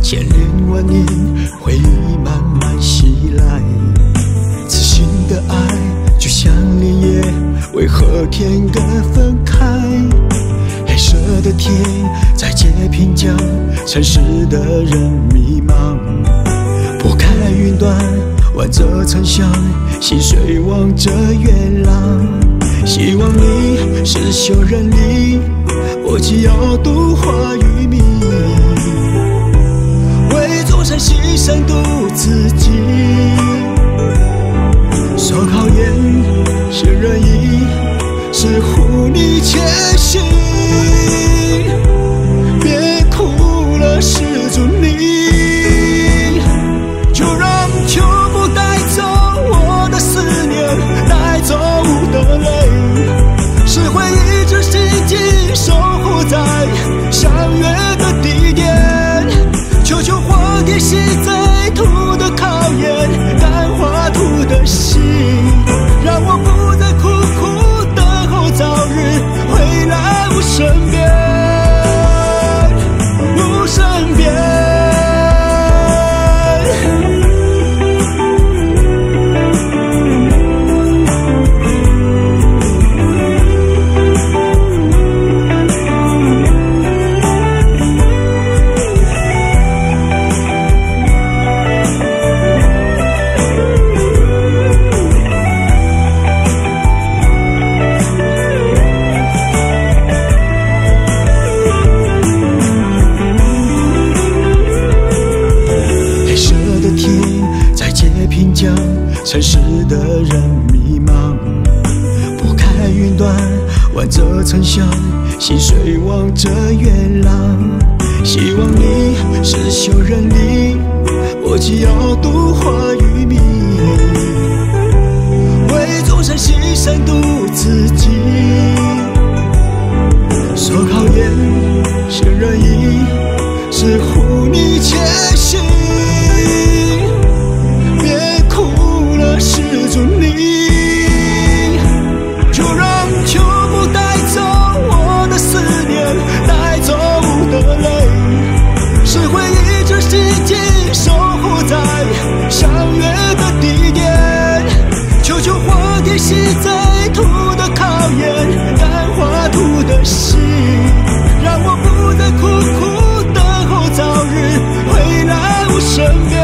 千年万年，回忆慢慢袭来。痴心的爱就像莲叶，为何天各分开？黑色的天在街平江，城市的人迷茫。拨开云端，挽着沉香，心碎望着月朗。希望你是修人里，我既要度化于民。众生牺牲度自己，受考验是仁义，是护你前行。别哭了，施主你，就让秋风带走我的思念，带走我的泪，是会一直心紧守护在相约的地点。求求皇帝息贼土的考验，感化土的心，让我不再苦苦等候早日回来我身边，我身边。城市的人迷茫，拨开云端，挽着沉香，心碎望着月朗。希望你是修人里，我既要度化于民。为众生牺牲度自己，受考验是仁义，是护你前行。施主你，就让秋风带走我的思念，带走我的泪，是会一直心紧守护在相约的地点。求求皇帝息贼土的考验，感化土的心，让我不再苦苦等候早日回来我身边。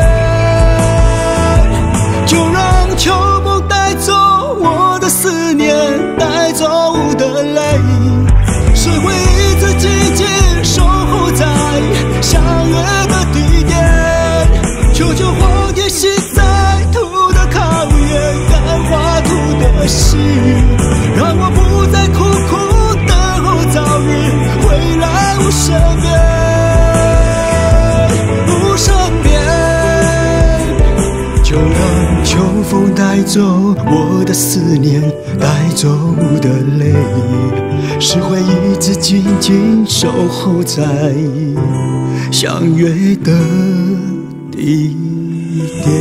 就让秋风带走我的思念，带走我的泪，是会一直紧紧守护在相约的地点。求求皇帝息贼土的考验，感化土的心，让我不再苦苦等候早日回来我身边，我身边。就让秋风带走我的思念，带走我的泪，是会一直紧紧守候在相约的地点。